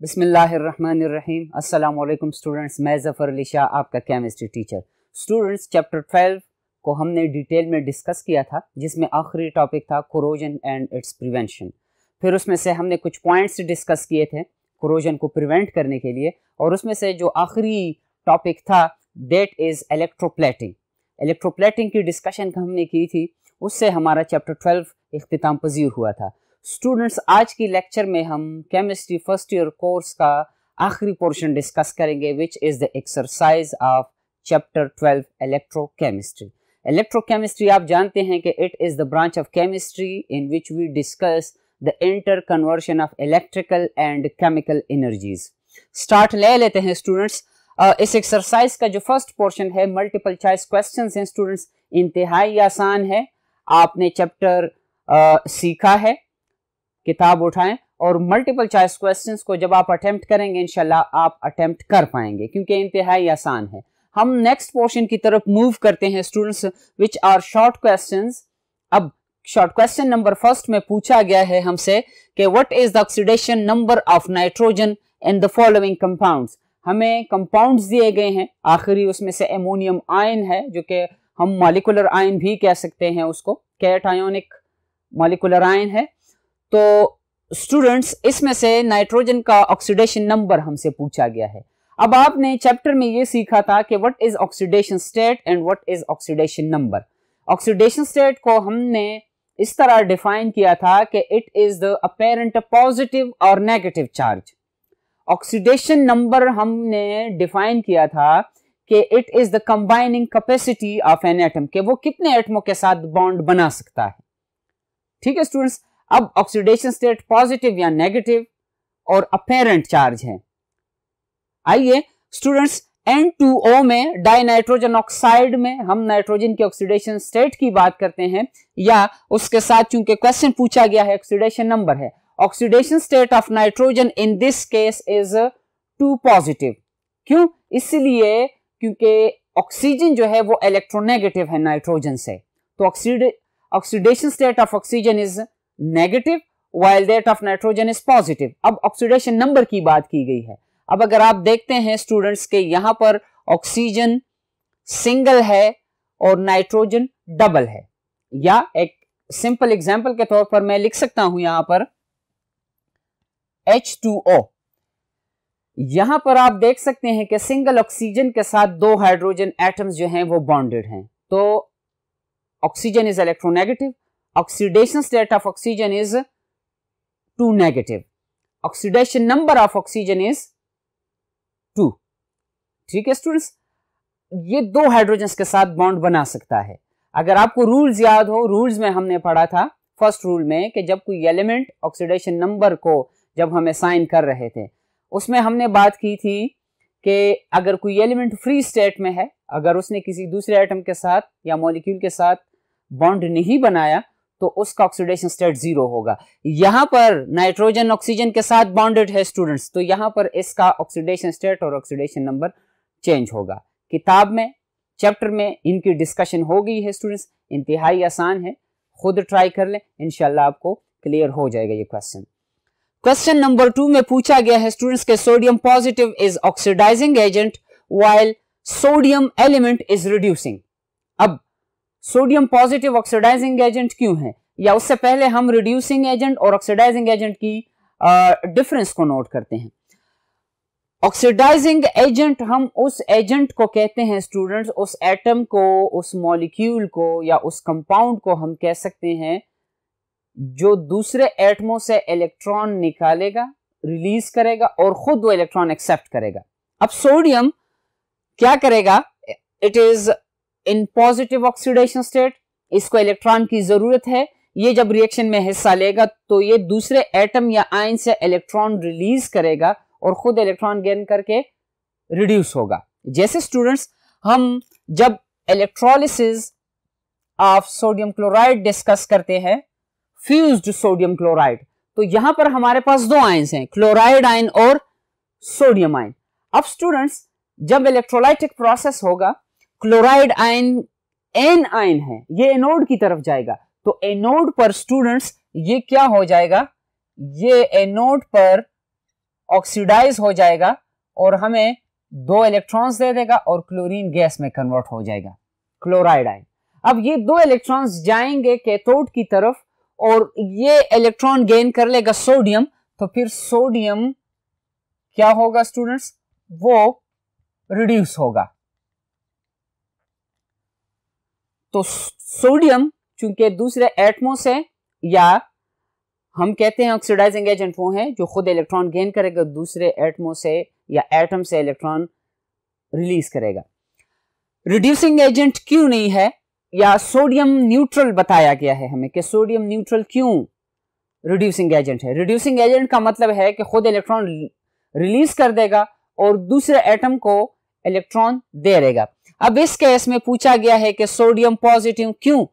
बिस्मिल्लाहिर्रहमानिर्रहीम। अस्सलाम वालेकुम स्टूडेंट्स, मैं ज़फ़र अली शाह आपका केमिस्ट्री टीचर। स्टूडेंट्स, चैप्टर 12 को हमने डिटेल में डिस्कस किया था, जिसमें आखिरी टॉपिक था कोरोजन एंड इट्स प्रिवेंशन। फिर उसमें से हमने कुछ पॉइंट्स डिस्कस किए थे कोरोजन को प्रिवेंट करने के लिए, और उसमें से जो आखिरी टॉपिक था दैट इज़ इलेक्ट्रोप्लेटिंग। इलेक्ट्रोप्लेटिंग की डिस्कशन हमने की थी, उससे हमारा चैप्टर 12 इख्तिताम पजीर हुआ था। स्टूडेंट्स, आज की लेक्चर में हम केमिस्ट्री फर्स्ट ईयर कोर्स का आखिरी पोर्शन डिस्कस करेंगे, which is the exercise of chapter 12 electrochemistry. Electrochemistry आप जानते हैं कि it is the branch of chemistry in which we discuss the inter conversion of electrical and chemical energies. Start ले लेते हैं स्टूडेंट्स। इस एक्सरसाइज का जो फर्स्ट पोर्शन है मल्टीपल चॉइस क्वेश्चंस हैं स्टूडेंट्स, इंतहाई आसान है। आपने चैप्टर सीखा है, किताब उठाएं और मल्टीपल चॉइस क्वेश्चंस को जब आप अटेम्प्ट करेंगे इंशाल्लाह आप अटेम्प्ट कर पाएंगे, क्योंकि इंतहाई आसान है। हम नेक्स्ट पोर्शन की तरफ मूव करते हैं students, which are short questions. अब शॉर्ट क्वेश्चन नंबर फर्स्ट में पूछा गया है हमसे कि what is the oxidation number of nitrogen in the following compounds. हमें कंपाउंड्स दिए गए हैं, आखिरी उसमें से एमोनियम आयन है, जो कि हम मॉलिक्यूलर आयन भी कह सकते हैं, उसको कैट आयोनिक मॉलिक्यूलर आयन है। तो स्टूडेंट्स, इसमें से नाइट्रोजन का ऑक्सीडेशन नंबर हमसे पूछा गया है। अब आपने चैप्टर में ये सीखा था कि what is oxidation state and what is oxidation number. Oxidation state को हमने इस तरह डिफाइन किया था कि it is the apparent positive और नेगेटिव चार्ज। ऑक्सीडेशन नंबर हमने डिफाइन किया था कि it is the combining capacity of an atom, कि वो कितने एटमों के साथ बॉन्ड बना सकता है। ठीक है स्टूडेंट्स, अब ऑक्सीडेशन स्टेट पॉजिटिव या नेगेटिव और अपेरेंट चार्ज है। आइए स्टूडेंट्स, N2O में डाई नाइट्रोजन ऑक्साइड में हम नाइट्रोजन के ऑक्सीडेशन स्टेट की बात करते हैं, या उसके साथ चूंकि क्वेश्चन पूछा गया है ऑक्सीडेशन नंबर है, oxidation state of nitrogen in this case is 2 positive. क्यों? इसलिए क्योंकि ऑक्सीजन जो है वो इलेक्ट्रोनेगेटिव है नाइट्रोजन से, तो oxidation state of oxygen is negative while that of nitrogen is positive। अब ऑक्सीडेशन नंबर की बात की गई है। अब अगर आप देखते हैं स्टूडेंट्स के यहां पर ऑक्सीजन सिंगल है और नाइट्रोजन डबल है, या एक सिंपल एग्जांपल के तौर पर मैं लिख सकता हूं यहां पर H2O। यहां पर आप देख सकते हैं कि सिंगल ऑक्सीजन के साथ 2 हाइड्रोजन एटम्स जो हैं वो बॉन्डेड हैं, तो oxygen is electronegative. Oxidation state of oxygen is 2 negative. Oxidation number of oxygen is 2। ठीक है स्टूडेंट्स, ये 2 हाइड्रोजन के साथ बॉन्ड बना सकता है। अगर आपको रूल्स याद हो, रूल्स में हमने पढ़ा था फर्स्ट रूल में कि जब कोई एलिमेंट ऑक्सीडेशन नंबर को जब हम असाइन कर रहे थे, उसमें हमने बात की थी कि अगर कोई एलिमेंट फ्री स्टेट में है, अगर उसने किसी दूसरे एटम के साथ या मॉलिक्यूल के साथ बॉन्ड नहीं बनाया तो उसका ऑक्सीडेशन स्टेट 0 होगा। यहां पर नाइट्रोजन ऑक्सीजन के साथ बॉन्डेड है स्टूडेंट्स, तो यहां पर इसका ऑक्सीडेशन स्टेट और ऑक्सीडेशन नंबर चेंज होगा। किताब में चैप्टर में इनकी डिस्कशन हो गई है स्टूडेंट्स, इंतहाई आसान है, खुद ट्राई कर लें, इंशाल्लाह आपको क्लियर हो जाएगा ये क्वेश्चन। क्वेश्चन नंबर 2 में पूछा गया है स्टूडेंट्स के sodium positive is oxidizing agent while sodium element is reducing. अब सोडियम पॉजिटिव ऑक्सीडाइजिंग एजेंट क्यों है, या उससे पहले हम रिड्यूसिंग एजेंट और ऑक्सीडाइजिंग एजेंट की डिफरेंस को नोट करते हैं। ऑक्सीडाइजिंग एजेंट हम उस एजेंट को कहते हैं स्टूडेंट्स, उस एटम को, उस मॉलिक्यूल को या उस कंपाउंड को हम कह सकते हैं जो दूसरे एटमों से इलेक्ट्रॉन निकालेगा, रिलीज करेगा और खुद वो इलेक्ट्रॉन एक्सेप्ट करेगा। अब सोडियम क्या करेगा, it is in positive oxidation state, इसको इलेक्ट्रॉन की जरूरत है। ये जब रिएक्शन में हिस्सा लेगा तो ये दूसरे एटम या आयन से इलेक्ट्रॉन रिलीज करेगा और खुद इलेक्ट्रॉन गेन करके रिड्यूस होगा। जैसे स्टूडेंट्स, हम जब electrolysis of sodium chloride discuss करते हैं, फ्यूज्ड सोडियम क्लोराइड, तो यहां पर हमारे पास 2 आयन्स हैं, क्लोराइड आयन और सोडियम आयन। अब स्टूडेंट्स, जब इलेक्ट्रोलाइटिक प्रोसेस होगा, क्लोराइड आयन एन आयन है, ये एनोड की तरफ जाएगा, तो एनोड पर स्टूडेंट्स ये क्या हो जाएगा, ये एनोड पर ऑक्सीडाइज हो जाएगा और हमें 2 इलेक्ट्रॉन्स दे देगा और क्लोरीन गैस में कन्वर्ट हो जाएगा, क्लोराइड आयन। अब ये 2 इलेक्ट्रॉन्स जाएंगे कैथोड की तरफ और ये इलेक्ट्रॉन गेन कर लेगा सोडियम, तो फिर सोडियम क्या होगा स्टूडेंट्स, वो रिड्यूस होगा। तो सोडियम चूंकि दूसरे एटमों से, या हम कहते हैं ऑक्सीडाइजिंग एजेंट वो है जो खुद इलेक्ट्रॉन गेन करेगा, दूसरे एटमों से या एटम से इलेक्ट्रॉन रिलीज करेगा। रिड्यूसिंग एजेंट क्यों नहीं है, या सोडियम न्यूट्रल बताया गया है हमें कि सोडियम न्यूट्रल क्यों रिड्यूसिंग एजेंट है। रिड्यूसिंग एजेंट का मतलब है कि खुद इलेक्ट्रॉन रिलीज कर देगा और दूसरे एटम को इलेक्ट्रॉन दे देगा। अब इस केस में पूछा गया है कि सोडियम पॉजिटिव क्यों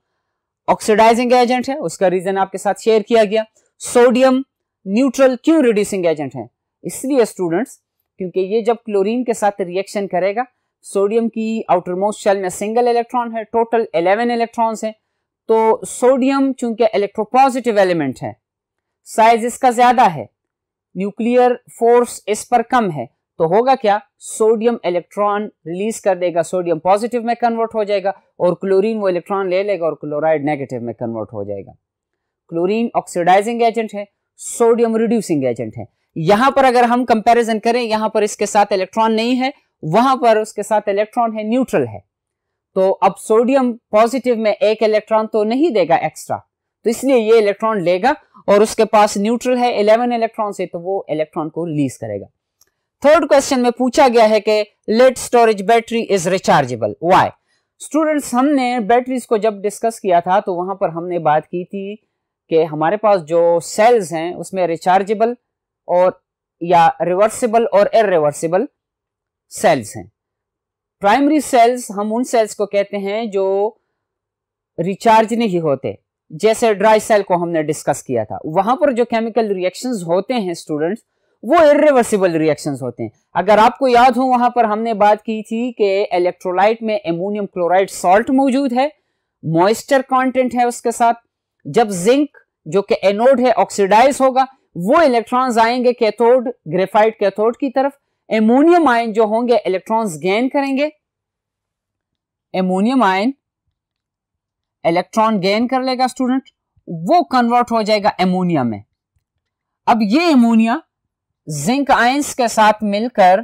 ऑक्सीडाइजिंग एजेंट है, उसका रीजन आपके साथ शेयर किया गया। सोडियम न्यूट्रल क्यों रिड्यूसिंग एजेंट है, इसलिए स्टूडेंट्स क्योंकि ये जब क्लोरीन के साथ रिएक्शन करेगा, सोडियम की आउटर मोस्ट शेल में सिंगल इलेक्ट्रॉन है, टोटल 11 इलेक्ट्रॉन्स हैं, तो सोडियम चूंकि इलेक्ट्रोपॉजिटिव एलिमेंट है, साइज इसका ज्यादा है, न्यूक्लियर फोर्स इस पर कम है, तो होगा क्या, सोडियम इलेक्ट्रॉन रिलीज कर देगा, सोडियम पॉजिटिव में कन्वर्ट हो जाएगा और क्लोरीन वो इलेक्ट्रॉन ले लेगा और क्लोराइड नेगेटिव में कन्वर्ट हो जाएगा। क्लोरीन ऑक्सीडाइजिंग एजेंट है, सोडियम रिड्यूसिंग एजेंट है। यहां पर अगर हम कंपैरिजन करें, यहां पर इसके साथ इलेक्ट्रॉन नहीं है, वहां पर उसके साथ इलेक्ट्रॉन है, न्यूट्रल है, तो अब सोडियम पॉजिटिव में एक इलेक्ट्रॉन तो नहीं देगा एक्स्ट्रा, तो इसलिए ये इलेक्ट्रॉन लेगा और उसके पास न्यूट्रल है 11 इलेक्ट्रॉन से, तो वो इलेक्ट्रॉन को रिलीज करेगा। थर्ड क्वेश्चन में पूछा गया है कि lead storage battery is rechargeable, why. Students हमने बैटरीज को जब डिस्कस किया था तो वहां पर हमने बात की थी कि हमारे पास जो सेल्स हैं उसमें रिचार्जेबल और या रिवर्सिबल और इररिवर्सिबल सेल्स हैं। प्राइमरी सेल्स हम उन सेल्स को कहते हैं जो रिचार्ज नहीं होते, जैसे ड्राई सेल को हमने डिस्कस किया था, वहां पर जो केमिकल रिएक्शंस होते हैं स्टूडेंट्स वो इररिवर्सिबल रिएक्शंस होते हैं। अगर आपको याद हो वहां पर हमने बात की थी कि इलेक्ट्रोलाइट में एमोनियम क्लोराइड सॉल्ट मौजूद है, मॉइस्चर कंटेंट है उसके साथ, जब जिंक जो कि एनोड है ऑक्सीडाइज होगा, वो इलेक्ट्रॉन्स आएंगे कैथोड, ग्रेफाइट कैथोड की तरफ, एमोनियम आयन जो होंगे इलेक्ट्रॉन्स गेन करेंगे, एमोनियम आयन इलेक्ट्रॉन गेन कर लेगा स्टूडेंट, वो कन्वर्ट हो जाएगा एमोनिया में। अब ये एमोनिया जिंक आयंस के साथ मिलकर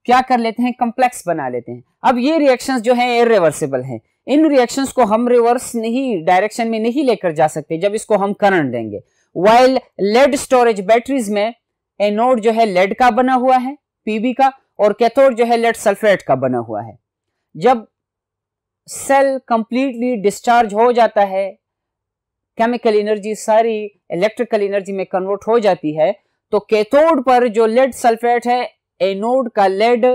क्या कर लेते हैं, कॉम्प्लेक्स बना लेते हैं। अब ये रिएक्शंस जो है इररिवर्सिबल हैं, इन रिएक्शंस को हम रिवर्स नहीं डायरेक्शन में नहीं लेकर जा सकते जब इसको हम करंट देंगे। वाइल लेड स्टोरेज बैटरीज में एनोड जो है लेड का बना हुआ है, पीबी का, और कैथोड जो है लेड सल्फेट का बना हुआ है। जब सेल कंप्लीटली डिस्चार्ज हो जाता है, केमिकल एनर्जी सारी इलेक्ट्रिकल एनर्जी में कन्वर्ट हो जाती है, तो कैथोड पर जो लेड सल्फेट है, एनोड का लेड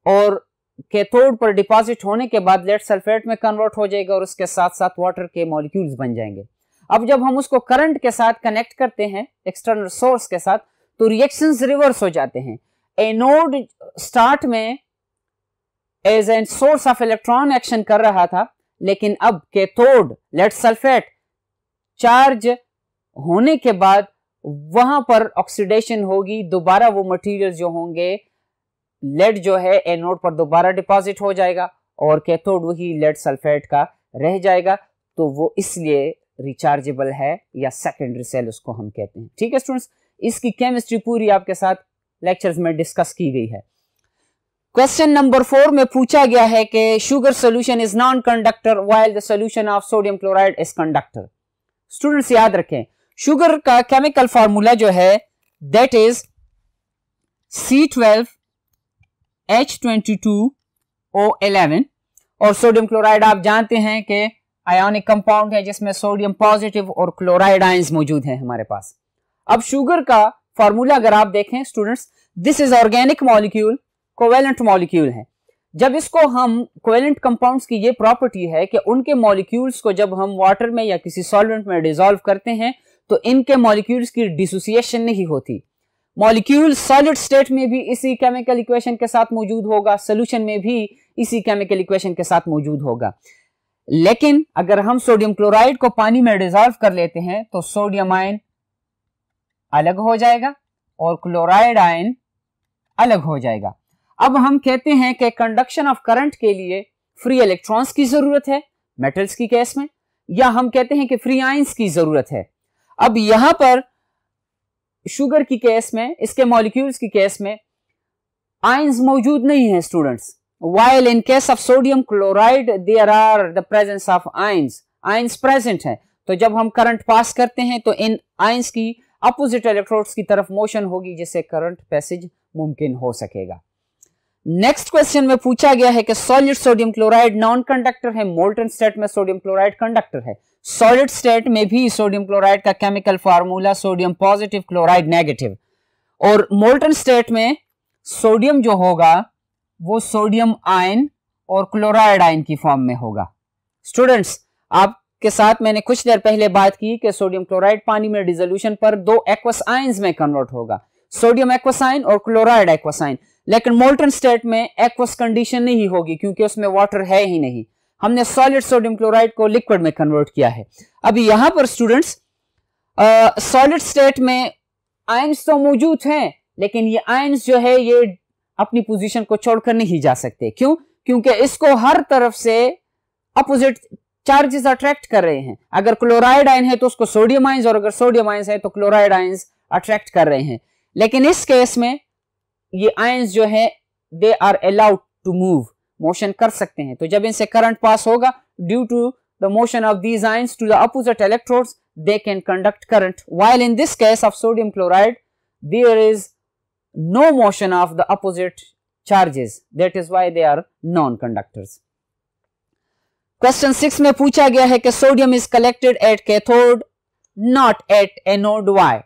और कैथोड पर डिपॉजिट होने के बाद लेड सल्फेट में कन्वर्ट हो जाएगा और उसके साथ साथ वाटर के मॉलिक्यूल्स बन जाएंगे। अब जब हम उसको करंट के साथ कनेक्ट करते हैं एक्सटर्नल सोर्स के साथ, तो रिएक्शंस रिवर्स हो जाते हैं। एनोड स्टार्ट में as an source of electron action कर रहा था, लेकिन अब कैथोड लेड सल्फेट चार्ज होने के बाद वहां पर ऑक्सीडेशन होगी, दोबारा वो मटेरियल जो होंगे, लेड जो है एनोड पर दोबारा डिपॉजिट हो जाएगा और कैथोड वही लेड सल्फेट का रह जाएगा, तो वो इसलिए रिचार्जेबल है या सेकेंडरी सेल उसको हम कहते हैं। ठीक है स्टूडेंट्स, इसकी केमिस्ट्री पूरी आपके साथ लेक्चर्स में डिस्कस की गई है। क्वेश्चन नंबर 4 में पूछा गया है कि sugar solution is non conductor while the solution of sodium chloride is conductor. Students याद रखें, शुगर का केमिकल फार्मूला जो है दैट इज C12H22O11, और सोडियम क्लोराइड आप जानते हैं कि आयोनिक कंपाउंड है जिसमें सोडियम पॉजिटिव और क्लोराइड आयंस मौजूद हैं हमारे पास। अब शुगर का फार्मूला अगर आप देखें students, this is organic molecule, covalent molecule है। जब इसको हम कोवेलेंट कंपाउंड्स की ये प्रॉपर्टी है कि उनके मॉलिक्यूल्स को जब हम वाटर में या किसी सॉल्वेंट में डिसॉल्व करते हैं तो इनके मॉलिक्यूल्स की डिसोसिएशन नहीं होती। मॉलिक्यूल सॉलिड स्टेट में भी इसी केमिकल इक्वेशन के साथ मौजूद होगा, सोल्यूशन में भी इसी केमिकल इक्वेशन के साथ मौजूद होगा। लेकिन अगर हम सोडियम क्लोराइड को पानी में डिसॉल्व कर लेते हैं तो सोडियम आयन अलग हो जाएगा और क्लोराइड आयन अलग हो जाएगा। अब हम कहते हैं कि कंडक्शन ऑफ करंट के लिए फ्री इलेक्ट्रॉन्स की जरूरत है मेटल्स की केस में, या हम कहते हैं कि फ्री आयंस की जरूरत है। अब यहां पर शुगर की केस में, इसके मॉलिक्यूल्स की केस में आयंस मौजूद नहीं है students, while in case of sodium chloride there are the presence of ions present है। तो जब हम करंट पास करते हैं तो इन आयंस की अपोजिट इलेक्ट्रोड्स की तरफ मोशन होगी, जिससे करंट पैसेज मुमकिन हो सकेगा। नेक्स्ट क्वेश्चन में पूछा गया है कि solid sodium chloride non conductor है, मोल्टन स्टेट में सोडियम क्लोराइड कंडक्टर है। सॉलिड स्टेट में भी सोडियम क्लोराइड का chemical formula sodium positive chloride negative, और मोल्टन स्टेट में सोडियम जो होगा वो सोडियम आयन और क्लोराइड आयन की फॉर्म में होगा। स्टूडेंट्स, आपके साथ मैंने कुछ देर पहले बात की कि सोडियम क्लोराइड पानी में डिसोल्यूशन पर दो एक्वस आयंस में कन्वर्ट होगा, सोडियम एक्वस आयन और क्लोराइड एक्वस आयन। लेकिन मोल्टन स्टेट में एक्वस कंडीशन नहीं होगी क्योंकि उसमें वाटर है ही नहीं। हमने सॉलिड सोडियम क्लोराइड को लिक्विड में कन्वर्ट किया है। अभी यहां पर स्टूडेंट्स सॉलिड स्टेट में आयंस तो मौजूद हैं, लेकिन ये आयंस जो है ये अपनी पोजीशन को छोड़कर नहीं जा सकते। क्यों? क्योंकि इसको हर तरफ से अपोजिट चार्जेस अट्रैक्ट कर रहे हैं। अगर क्लोराइड आयन है तो उसको सोडियम आयंस, और अगर सोडियम आयंस है तो क्लोराइड आयंस अट्रैक्ट कर रहे हैं। लेकिन इस केस में ये आयंस जो है they are allowed to move, motion कर सकते हैं। तो जब इनसे करंट पास होगा, due to the motion of these ions to the opposite electrodes, they can conduct current, while in this case of sodium chloride there is no motion of the opposite charges, that is why they are non-conductors. Question 6 में पूछा गया है कि sodium is collected at cathode not at anode, why?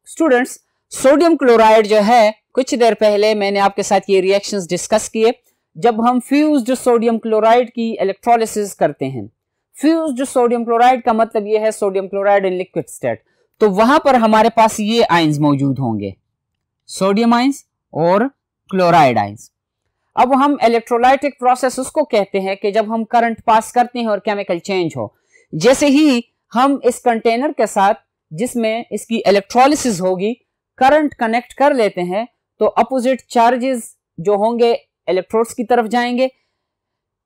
Students, sodium chloride जो है, कुछ देर पहले मैंने आपके साथ ये रिएक्शंस डिस्कस किए। जब हम फ्यूज्ड सोडियम क्लोराइड की इलेक्ट्रोलिसिस करते हैं, फ्यूज्ड सोडियम क्लोराइड का मतलब यह है sodium chloride in liquid state, तो वहां पर हमारे पास ये आयंस मौजूद होंगे, सोडियम आयंस और क्लोराइड आयंस। अब हम इलेक्ट्रोलाइटिक प्रोसेस उसको कहते हैं कि जब हम करंट पास करते हैं और केमिकल चेंज हो। जैसे ही हम इस कंटेनर के साथ जिसमें इसकी इलेक्ट्रोलिसिस होगी करंट कनेक्ट कर लेते हैं, तो अपोजिट चार्जेस जो होंगे इलेक्ट्रोड्स की तरफ जाएंगे,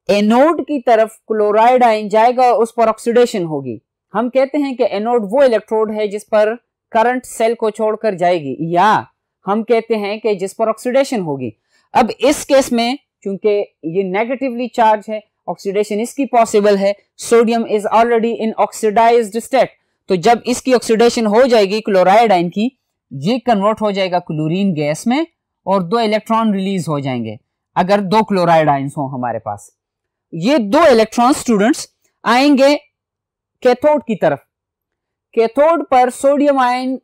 एनोड की तरफ क्लोराइड आयन जाएगा और उस पर ऑक्सीडेशन होगी। हम कहते हैं कि एनोड वो इलेक्ट्रोड है जिस पर करंट सेल को छोड़कर जाएगी, या हम कहते हैं कि जिस पर ऑक्सीडेशन होगी। अब इस केस में चूंकि ये नेगेटिवली चार्ज है, ऑक्सीडेशन इसकी पॉसिबल है, sodium is already in oxidized state, तो जब इसकी ऑक्सीडेशन हो जाएगी क्लोराइड आयन की, ये कन्वर्ट हो जाएगा क्लोरीन गैस में और दो इलेक्ट्रॉन रिलीज हो जाएंगे। अगर दो क्लोराइड आयंस हो हमारे पास, ये दो इलेक्ट्रॉन स्टूडेंट्स आएंगे कैथोड की तरफ। कैथोड पर सोडियम आयन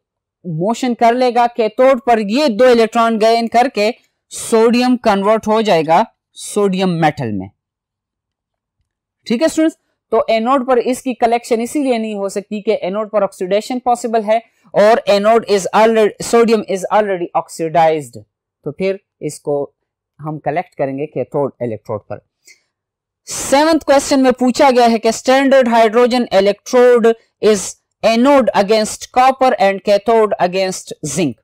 मोशन कर लेगा, कैथोड पर ये दो इलेक्ट्रॉन गेन करके सोडियम कन्वर्ट हो जाएगा सोडियम मेटल में। ठीक है स्टूडेंट्स, तो एनोड पर इसकी कलेक्शन इसीलिए नहीं हो सकती कि एनोड पर ऑक्सीडेशन पॉसिबल है और anode is already, sodium is already oxidized, तो फिर इसको हम कलेक्ट करेंगे कैथोड इलेक्ट्रोड पर। 7th क्वेश्चन में पूछा गया है कि standard hydrogen electrode is anode against copper and cathode against zinc.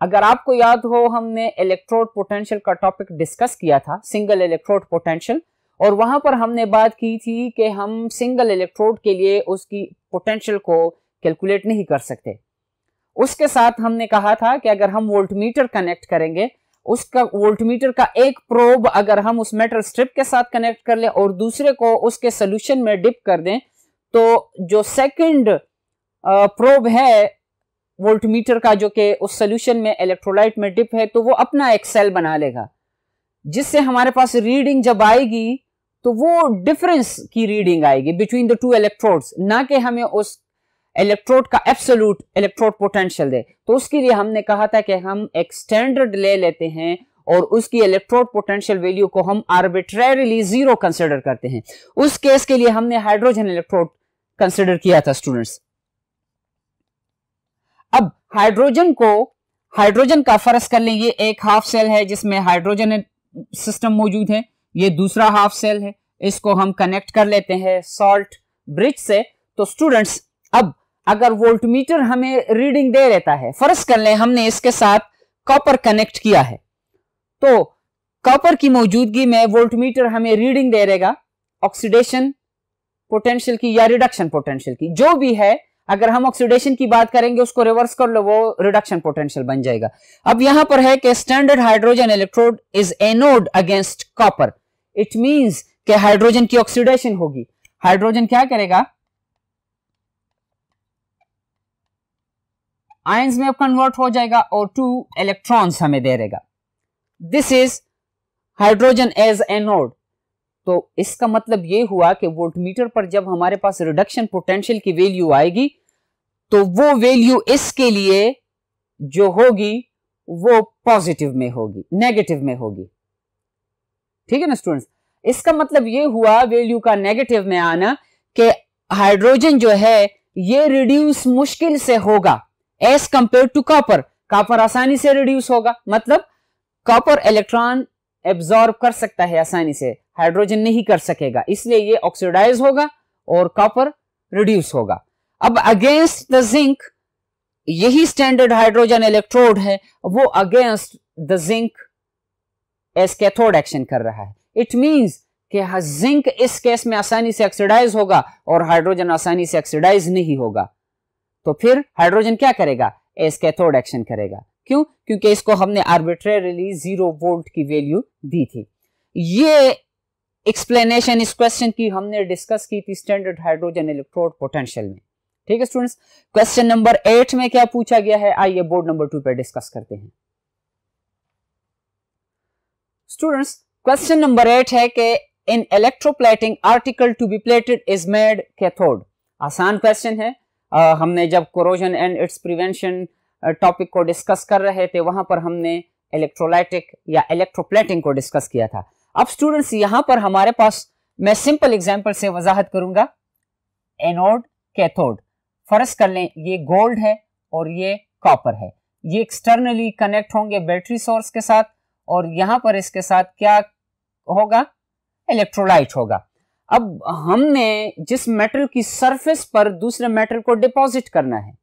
अगर आपको याद हो, हमने इलेक्ट्रोड पोटेंशियल का टॉपिक डिस्कस किया था, सिंगल इलेक्ट्रोड पोटेंशियल, और वहां पर हमने बात की थी कि हम सिंगल इलेक्ट्रोड के लिए उसकी पोटेंशियल को कैलकुलेट नहीं कर सकते। उसके साथ हमने कहा था कि अगर हम वोल्टमीटर कनेक्ट करेंगे, उसका वोल्टमीटर का एक प्रोब अगर हम उस मेटल स्ट्रिप के साथ कनेक्ट कर लें और दूसरे को उसके सोल्यूशन में डिप कर दें, तो जो सेकंड प्रोब है वोल्टमीटर का, जो कि उस सोल्यूशन में इलेक्ट्रोलाइट में डिप है, तो वो अपना एक सेल बना लेगा, जिससे हमारे पास रीडिंग जब आएगी तो वो डिफरेंस की रीडिंग आएगी बिटवीन द टू इलेक्ट्रोड्स, ना कि हमें उस इलेक्ट्रोड का एब्सोल्यूट इलेक्ट्रोड पोटेंशियल दे। तो उसके लिए हमने कहा था कि हम एक स्टैंडर्ड ले लेते हैं और उसकी इलेक्ट्रोड पोटेंशियल वैल्यू को हम आर्बिट्रेरीली 0 कंसीडर करते हैं। उस केस के लिए हमने हाइड्रोजन इलेक्ट्रोड कंसीडर किया था स्टूडेंट्स। अब हाइड्रोजन का फर्ज कर लें, ये एक हाफ सेल है जिसमें हाइड्रोजन सिस्टम मौजूद है, ये दूसरा हाफ सेल है, इसको हम कनेक्ट कर लेते हैं सॉल्ट ब्रिज से। तो स्टूडेंट्स, अब अगर वोल्टमीटर हमें रीडिंग दे लेता है, फर्ज कर लें हमने इसके साथ कॉपर कनेक्ट किया है, तो कॉपर की मौजूदगी में वोल्टमीटर हमें रीडिंग दे देगा ऑक्सीडेशन पोटेंशियल की या रिडक्शन पोटेंशियल की, जो भी है। अगर हम ऑक्सीडेशन की बात करेंगे उसको रिवर्स कर लो, वो रिडक्शन पोटेंशियल बन जाएगा। अब यहां पर है कि standard hydrogen electrode is anode against copper. It means कि हाइड्रोजन की ऑक्सीडेशन होगी। हाइड्रोजन क्या करेगा, आयंस में कन्वर्ट हो जाएगा और 2 इलेक्ट्रॉन्स हमें दे देगा। This is hydrogen as anode. तो इसका मतलब यह हुआ कि वोल्टमीटर पर जब हमारे पास रिडक्शन पोटेंशियल की वैल्यू आएगी तो वो वैल्यू इसके लिए जो होगी वो पॉजिटिव में होगी, नेगेटिव में होगी। ठीक है ना स्टूडेंट्स, इसका मतलब यह हुआ वैल्यू का नेगेटिव में आना कि हाइड्रोजन जो है ये रिड्यूस मुश्किल से होगा as compare to copper. Copper आसानी से रिड्यूस होगा, मतलब कॉपर इलेक्ट्रॉन एब्जॉर्ब कर सकता है आसानी से, हाइड्रोजन नहीं कर सकेगा, इसलिए ये ऑक्सीडाइज होगा और कॉपर रिड्यूस होगा। अब अगेंस्ट द जिंक, यही स्टैंडर्ड हाइड्रोजन इलेक्ट्रोड है, वो against the zinc as cathode action कर रहा है। इट मींस कि जिंक इस केस में आसानी से ऑक्सीडाइज होगा और हाइड्रोजन आसानी से ऑक्सीडाइज नहीं होगा। तो फिर हाइड्रोजन क्या करेगा, एज कैथोड एक्शन करेगा। क्यों? क्योंकि इसको हमने आर्बिट्रेरीली 0 वोल्ट की वैल्यू दी थी। ये एक्सप्लेनेशन इस क्वेश्चन की हमने डिस्कस की थी स्टैंडर्ड हाइड्रोजन इलेक्ट्रोड पोटेंशियल में। ठीक है स्टूडेंट्स, क्वेश्चन नंबर 8 में क्या पूछा गया है, आइए बोर्ड नंबर 2 पे डिस्कस करते हैं। स्टूडेंट्स, क्वेश्चन नंबर 8 है कि in electroplating article to be plated is made cathode. आसान क्वेश्चन है। हमने जब corrosion and its prevention topic को डिस्कस कर रहे थे वहां पर हमने इलेक्ट्रोलाइटिक या इलेक्ट्रोप्लेटिंग को डिस्कस किया था। अब स्टूडेंट्स यहां पर हमारे पास, मैं सिंपल एग्जांपल से वजाहत करूंगा, एनोड कैथोड। फर्ज कर लें ये गोल्ड है और ये कॉपर है, ये एक्सटर्नली कनेक्ट होंगे बैटरी सोर्स के साथ और यहां पर इसके साथ क्या होगा, इलेक्ट्रोलाइट होगा। अब हमने जिस मेटल की सरफेस पर दूसरे मेटल को डिपॉजिट करना है,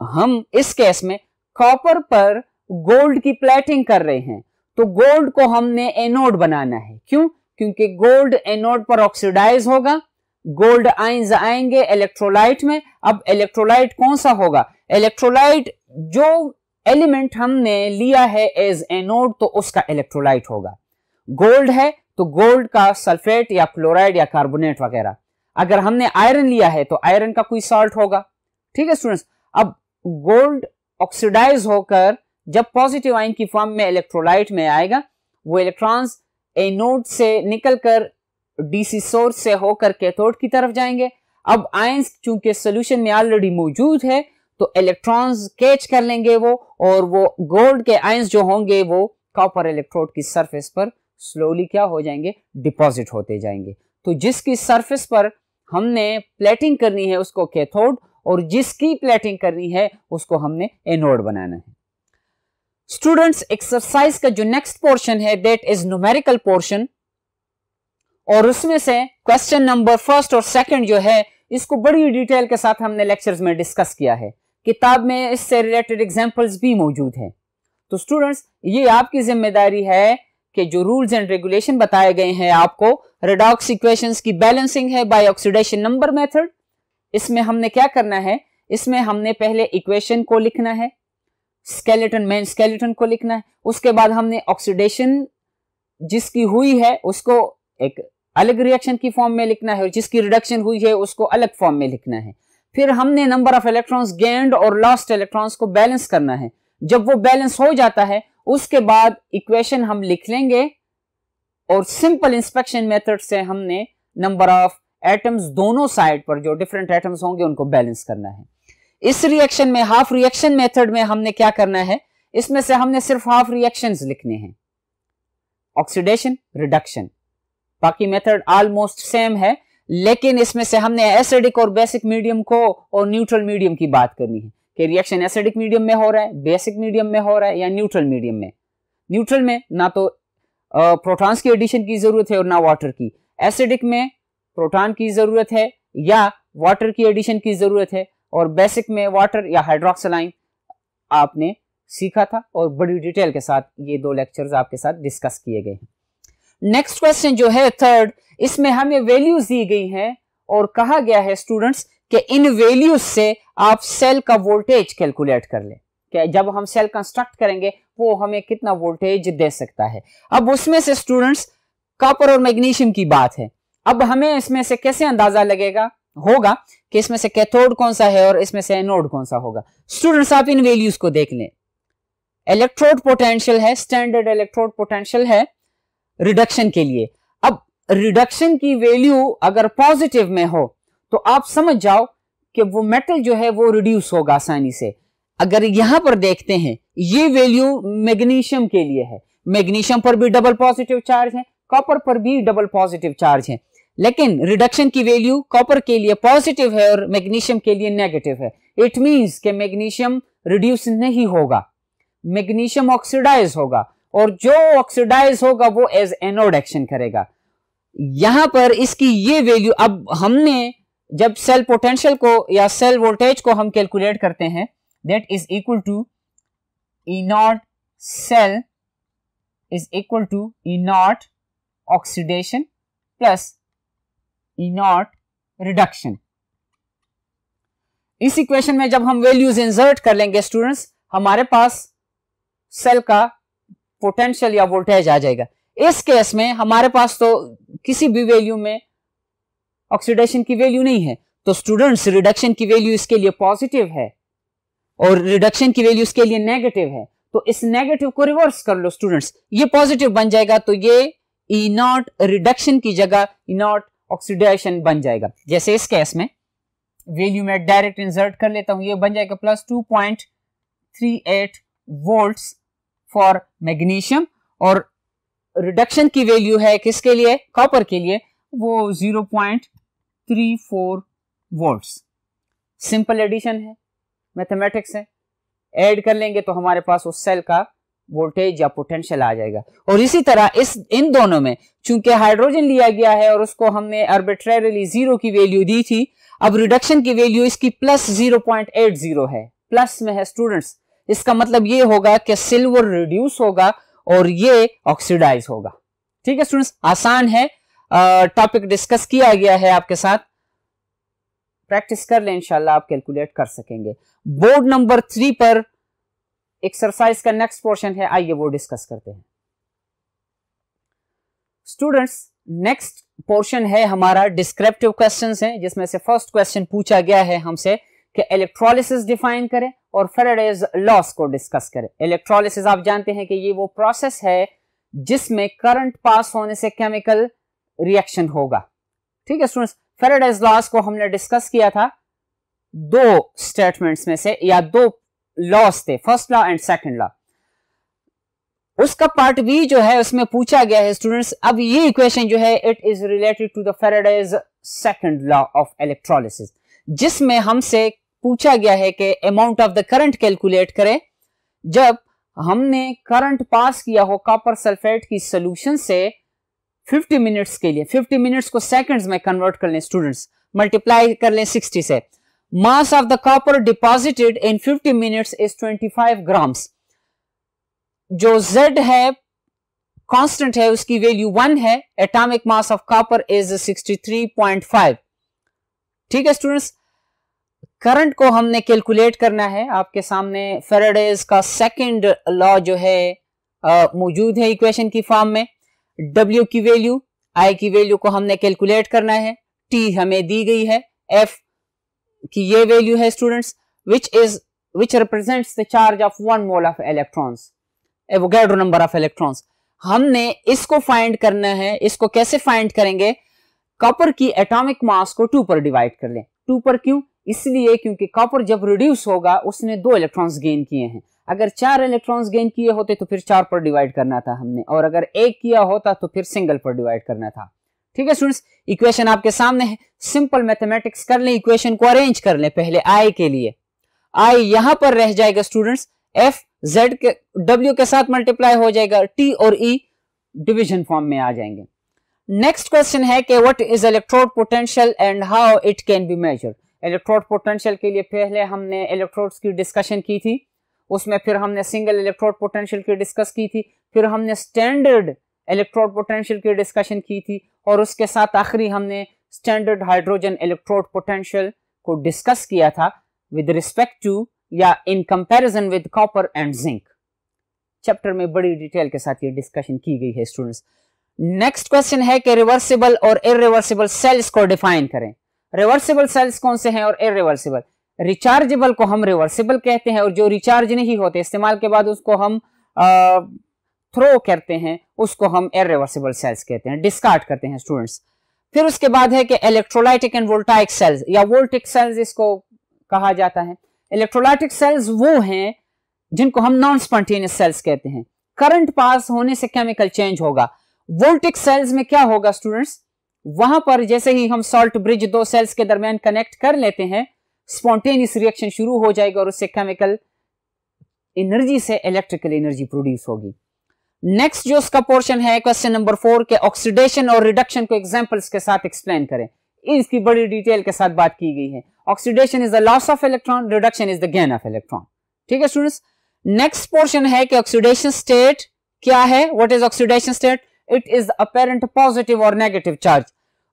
हम इस केस में कॉपर पर गोल्ड की प्लेटिंग कर रहे हैं, तो गोल्ड को हमने एनोड बनाना है। क्यों? क्योंकि गोल्ड एनोड पर ऑक्सीडाइज होगा, गोल्ड आयंस आएंगे इलेक्ट्रोलाइट में। अब इलेक्ट्रोलाइट कौन सा होगा, इलेक्ट्रोलाइट जो एलिमेंट हमने लिया है एज एनोड तो उसका इलेक्ट्रोलाइट होगा। गोल्ड है तो गोल्ड का सल्फेट या क्लोराइड या कार्बोनेट वगैरह। अगर हमने आयरन लिया है तो आयरन का कोई सॉल्ट होगा। ठीक है स्टूडेंट्स, अब गोल्ड ऑक्सीडाइज होकर जब पॉजिटिव आयन की फॉर्म में इलेक्ट्रोलाइट में आएगा, वो इलेक्ट्रॉन्स एनोड से निकलकर डीसी सोर्स से होकर कैथोड की तरफ जाएंगे। अब आयंस चूंकि सोल्यूशन में ऑलरेडी मौजूद है तो इलेक्ट्रॉन्स कैच कर लेंगे वो, और वो गोल्ड के आयंस जो होंगे वो कॉपर इलेक्ट्रोड की सरफेस पर स्लोली क्या हो जाएंगे, डिपॉजिट होते जाएंगे। तो जिसकी सरफेस पर हमने प्लेटिंग करनी है उसको कैथोड और जिसकी प्लेटिंग करनी है उसको हमने एनोड बनाना है। स्टूडेंट्स, एक्सरसाइज का जो नेक्स्ट पोर्शन है दैट इज न्यूमेरिकल पोर्शन, और उसमें से क्वेश्चन नंबर 1 और 2 जो है इसको बड़ी डिटेल के साथ हमने लेक्चर्स में डिस्कस किया है। किताब में इससे रिलेटेड एग्जांपल्स भी मौजूद हैं। तो स्टूडेंट्स, ये आपकी जिम्मेदारी है कि जो रूल्स एंड रेगुलेशन बताए गए हैं आपको, रेडॉक्स इक्वेशंस की बैलेंसिंग है बाय ऑक्सीडेशन नंबर मेथड। इसमें हमने क्या करना है, इसमें हमने पहले इक्वेशन को लिखना है, स्केलेटन मेन स्केलेटन को लिखना है, उसके बाद हमने ऑक्सीडेशन जिसकी हुई है उसको एक अलग रिएक्शन की फॉर्म में लिखना है और जिसकी रिडक्शन हुई है उसको अलग फॉर्म में लिखना है। फिर हमने नंबर ऑफ इलेक्ट्रॉन्स गेन्ड और लॉस्ट इलेक्ट्रॉन्स को बैलेंस करना है। जब वो बैलेंस हो जाता है उसके बाद इक्वेशन हम लिख लेंगे और सिंपल इंस्पेक्शन मेथड से हमने नंबर ऑफ एटम्स दोनों साइड पर जो डिफरेंट एटम्स होंगे उनको बैलेंस करना है। इस रिएक्शन में हाफ रिएक्शन मेथड में हमने क्या करना है, इसमें से हमने सिर्फ हाफ रिएक्शंस लिखने हैं, ऑक्सीडेशन रिडक्शन। बाकी मेथड ऑलमोस्ट सेम है, लेकिन इसमें से हमने एसिडिक और बेसिक मीडियम को और न्यूट्रल मीडियम की बात करनी है कि रिएक्शन एसिडिक मीडियम में हो रहा है, बेसिक मीडियम में हो रहा है या न्यूट्रल मीडियम में। न्यूट्रल में ना तो प्रोटॉन्स की एडिशन की जरूरत है और ना वाटर की। एसिडिक में प्रोटॉन की जरूरत है या वाटर की एडिशन की जरूरत है। और बेसिक में वाटर या हाइड्रोक्सिल आयन आपने सीखा था और बड़ी डिटेल के साथ ये 2 लेक्चर्स आपके साथ डिस्कस किए गए हैं। नेक्स्ट क्वेश्चन जो है थर्ड, इसमें हमें वैल्यूज दी गई हैं और कहा गया है स्टूडेंट्स कि इन वैल्यूज से आप सेल का वोल्टेज कैलकुलेट कर लें कि जब हम सेल कंस्ट्रक्ट करेंगे वो हमें कितना वोल्टेज दे सकता है। अब उसमें से स्टूडेंट्स कॉपर और मैग्नीशियम की बात है। अब हमें इसमें से कैसे अंदाजा लगेगा होगा कि इसमें से कैथोड कौन सा है और इसमें से एनोड कौन सा होगा। स्टूडेंट्स आप इन वैल्यूज को देख लें। इलेक्ट्रोड पोटेंशियल है, स्टैंडर्ड इलेक्ट्रोड पोटेंशियल है रिडक्शन के लिए। अब रिडक्शन की वैल्यू अगर पॉजिटिव में हो तो आप समझ जाओ कि वो मेटल जो है वो रिड्यूस होगा आसानी से। अगर यहां पर देखते हैं ये वैल्यू मैग्नीशियम के लिए है, मैग्नीशियम पर भी डबल पॉजिटिव चार्ज है, कॉपर पर भी डबल पॉजिटिव चार्ज है, लेकिन रिडक्शन की वैल्यू कॉपर के लिए पॉजिटिव है और मैग्नीशियम के लिए नेगेटिव है। इट मींस कि मैग्नीशियम रिड्यूस नहीं होगा, मैग्नीशियम ऑक्सीडाइज होगा और जो ऑक्सीडाइज होगा वो एज एनोड एक्शन करेगा। यहां पर इसकी ये वैल्यू, अब हमने जब सेल पोटेंशियल को या सेल वोल्टेज को हम कैलकुलेट करते हैं that is equal to E naught cell is equal to E naught oxidation plus E naught reduction. इस इक्वेशन में जब हम वैल्यूज इंसर्ट कर लेंगे स्टूडेंट्स, हमारे पास सेल का पोटेंशियल या वोल्टेज आ जाएगा। इस केस में हमारे पास तो किसी भी वैल्यू में ऑक्सीडेशन की वैल्यू नहीं है, तो स्टूडेंट्स रिडक्शन की वैल्यू इसके लिए पॉजिटिव है और रिडक्शन की वैल्यू इसके लिए नेगेटिव है। तो इस नेगेटिव को रिवर्स कर लो स्टूडेंट्स, ये पॉजिटिव बन जाएगा तो ये ई नॉट रिडक्शन की जगह ई नॉट ऑक्सीडेशन बन जाएगा। जैसे इस केस में वैल्यू में डायरेक्ट इंसर्ट कर लेता हूं, ये बन जाएगा प्लस 2.38 वोल्ट्स फॉर मैग्नीशियम और रिडक्शन की वैल्यू है किसके लिए, कॉपर के लिए, वो 0.34 वोल्ट्स। सिंपल एडिशन है, मैथमेटिक्स है, ऐड कर लेंगे तो हमारे पास उस सेल का वोल्टेज या पोटेंशियल आ जाएगा। और इसी तरह इन दोनों में चूंकि हाइड्रोजन लिया गया है और उसको हमने आर्बिट्रेरीली 0 की वैल्यू दी थी, अब रिडक्शन की वैल्यू इसकी प्लस 0.80 है, प्लस में है स्टूडेंट्स। इसका मतलब ये होगा कि सिल्वर रिड्यूस होगा और ये ऑक्सीडाइज होगा। ठीक है स्टूडेंट्स, आसान है, टॉपिक डिस्कस किया गया है आपके साथ, प्रैक्टिस कर लें, इंशाल्लाह आप कैलकुलेट कर सकेंगे। बोर्ड नंबर 3 पर एक्सरसाइज का नेक्स्ट पोर्शन है, आइए वो डिस्कस करते हैं। स्टूडेंट्स नेक्स्ट पोर्शन है हमारा डिस्क्रिप्टिव क्वेश्चंस हैं, जिसमें से फर्स्ट क्वेश्चन पूछा गया है हमसे कि इलेक्ट्रोलिसिस डिफाइन करें और फैराडेज लॉस को डिस्कस करें। इलेक्ट्रोलिसिस आप जानते हैं कि ये वो प्रोसेस है जिसमें करंट पास होने से केमिकल रिएक्शन होगा। ठीक है स्टूडेंट्स, फैराडेज लॉस को हमने डिस्कस किया था 2 स्टेटमेंट्स में से, या 2 लॉस थे, first law and second law. उसका पार्ट बी जो है उसमें पूछा गया है स्टूडेंट्स, अब ये इक्वेशन जो है it is related to the Faraday's second law of electrolysis, जिसमें हमसे पूछा गया है कि amount of the current calculate करें जब हमने करंट पास किया हो कॉपर सल्फेट की सॉल्यूशन से 50 मिनट्स के लिए। 50 मिनट्स को सेकंड्स में कन्वर्ट कर लें स्टूडेंट्स, मल्टीप्लाई कर लें 60 से। Mass of the copper deposited in 50 minutes is 25 grams. जो Z है कांस्टेंट है, उसकी वैल्यू 1 है। Atomic mass of copper is 63.5। ठीक है स्टूडेंट्स, करंट को हमने कैलकुलेट करना है। आपके सामने फैराडेज का सेकंड लॉ जो है मौजूद है इक्वेशन की फॉर्म में। W की वैल्यू, I की वैल्यू को हमने कैलकुलेट करना है। T हमें दी गई है, F की ये वैल्यू है students which represents the charge of 1 mole of electrons, Avogadro number of electrons. हमने इसको फाइंड करना है। इसको कैसे फाइंड करेंगे, कॉपर की एटॉमिक मास को 2 पर डिवाइड कर लें। 2 पर क्यों, इसलिए क्योंकि कॉपर जब रिड्यूस होगा उसने 2 इलेक्ट्रॉन्स गेन किए हैं। अगर 4 इलेक्ट्रॉन्स गेन किए होते तो फिर 4 पर डिवाइड करना था हमने, और अगर 1 किया होता तो फिर सिंगल पर डिवाइड करना था। ठीक है स्टूडेंट्स, इक्वेशन आपके सामने है। सिंपल मैथमेटिक्स कर लें, इक्वेशन को अरेंज कर लें। पहले I के लिए, I यहां पर रह जाएगा स्टूडेंट्स, F Z के W के साथ मल्टीप्लाई हो जाएगा, T और E डिवीजन फॉर्म में आ जाएंगे। नेक्स्ट क्वेश्चन है कि what is electrode potential and how it can be measured. Electrode potential के लिए पहले हमने इलेक्ट्रोड्स की डिस्कशन की थी, उसमें फिर हमने सिंगल इलेक्ट्रोड पोटेंशियल की डिस्कस की थी, फिर हमने स्टैंडर्ड इलेक्ट्रोड पोटेंशियल की डिस्कशन की थी, और उसके साथ आखिरी हमने स्टैंडर्ड हाइड्रोजन इलेक्ट्रोड पोटेंशियल को डिस्कस किया था विद रिस्पेक्ट टू या in comparison with copper and zinc. Chapter में बड़ी डिटेल के साथ ये डिस्कशन की गई है स्टूडेंट्स। नेक्स्ट क्वेश्चन है कि रिवर्सिबल और इरिवर्सिबल सेल्स को डिफाइन करें। रिवर्सिबल सेल्स कौन से हैं और इरिवर्सिबल? रिचार्जेबल को हम रिवर्सिबल कहते हैं, और जो रिचार्ज नहीं होते, इस्तेमाल के बाद उसको हम थ्रो करते हैं, उसको हम इरिवर्सिबल सेल्स कहते हैं, डिस्कार्ड करते हैं स्टूडेंट्स। फिर उसके बाद है कि इलेक्ट्रोलाइटिक एंड वोल्टाइक सेल्स या वोल्टिक सेल्स इसको कहा जाता है। इलेक्ट्रोलाइटिक सेल्स वो हैं जिनको हम नॉन स्पॉन्टेनियस सेल्स कहते हैं, करंट पास होने से केमिकल चेंज होगा। वोल्टिक सेल्स में क्या होगा स्टूडेंट्स, वहां पर जैसे ही हम सॉल्ट ब्रिज दो सेल्स के दरमियान कनेक्ट कर लेते हैं, स्पॉन्टेनियस रिएक्शन शुरू हो जाएगा और उससे केमिकल एनर्जी से इलेक्ट्रिकल एनर्जी प्रोड्यूस होगी। नेक्स्ट जो उसका पोर्शन है क्वेश्चन नंबर 4 के ऑक्सीडेशन और रिडक्शन को एग्जांपल्स के साथ एक्सप्लेन करें। इसकी बड़ी डिटेल के साथ बात की गई है। Oxidation is the loss of electron, reduction is the gain of electron. ठीक है स्टूडेंट्स। नेक्स्ट पोर्शन है कि ऑक्सीडेशन स्टेट क्या है, what is oxidation state? It is apparent positive और negative charge.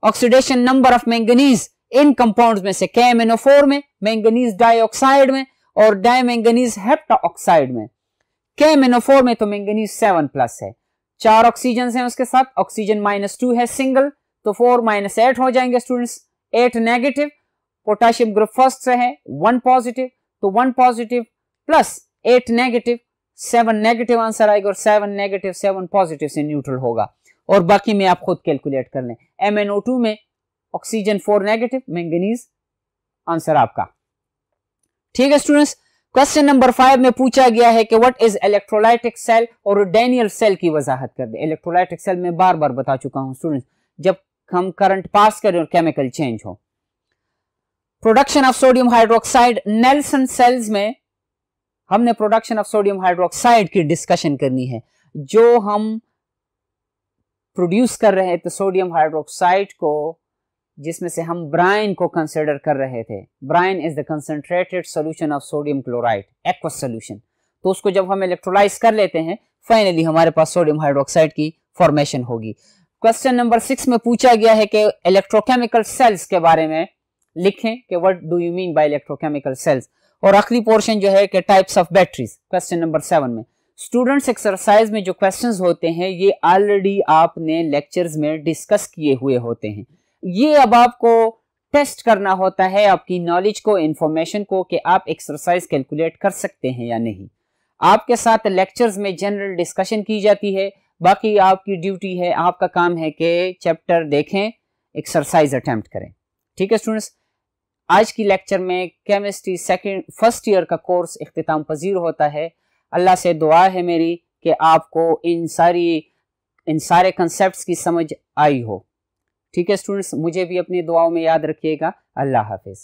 Oxidation number of manganese in compounds में से KMnO4 में, मैंगनीज डाइऑक्साइड में और डाइमैंगनीज हेप्टाऑक्साइड में। KMnO4 में तो मैंगनीज 7+ है, 4 ऑक्सीजन हैं उसके साथ, ऑक्सीजन -2 है सिंगल, तो 4 - 8 हो जाएंगे students, 8 negative. Potassium group first से है, 1 पॉजिटिव, तो 1 positive plus 8 negative, 7 negative answer आएगा, और 7 नेगेटिव 7 पॉजिटिव से न्यूट्रल होगा, और बाकी में आप खुद कैलकुलेट कर लें। MnO2 में ऑक्सीजन 4 नेगेटिव, मैंगनीज आंसर आपका। ठीक है स्टूडेंट्स। क्वेश्चन नंबर 5 में पूछा गया है कि व्हाट इज इलेक्ट्रोलाइटिक सेल और डैनियल सेल की वजाहत कर दे। इलेक्ट्रोलाइटिक सेल में बार बार बता चुका हूं स्टूडेंट्स, जब हम करंट पास करें और केमिकल चेंज हो। Production of sodium hydroxide, Nelson cells में हमने प्रोडक्शन ऑफ सोडियम हाइड्रोक्साइड की डिस्कशन करनी है। जो हम प्रोड्यूस कर रहे थे सोडियम हाइड्रोक्साइड को, जिसमें से हम ब्राइन को कंसिडर कर रहे थे, brine is the concentrated solution of sodium chloride, aqueous solution. तो उसको जब हम इलेक्ट्रोलाइज कर लेते हैं, फाइनली हमारे पास सोडियम हाइड्रोक्साइड की फॉर्मेशन होगी। क्वेश्चन नंबर 6 में पूछा गया है कि इलेक्ट्रोकेमिकल सेल्स के बारे में लिखें कि what do you mean by electrochemical cells. और आखिरी पोर्शन जो है कि types of batteries, question number 7 में। स्टूडेंट्स एक्सरसाइज में जो क्वेश्चंस होते हैं ये ऑलरेडी आपने लेक्चर्स में डिस्कस किए हुए होते हैं। ये अब आपको टेस्ट करना होता है आपकी नॉलेज को, इंफॉर्मेशन को, कि आप एक्सरसाइज कैलकुलेट कर सकते हैं या नहीं। आपके साथ लेक्चर्स में जनरल डिस्कशन की जाती है, बाकी आपकी ड्यूटी है, आपका काम है कि चैप्टर देखें, एक्सरसाइज अटेम्प्ट करें। ठीक है स्टूडेंट्स। आज की लेक्चर में केमिस्ट्री फर्स्ट ईयर का कोर्स इख्तिताम पजीर होता है। अल्लाह से दुआ है मेरी कि आपको इन सारे कंसेप्ट्स की समझ आई हो। ठीक है स्टूडेंट्स, मुझे भी अपनी दुआओं में याद रखिएगा। अल्लाह हाफिज।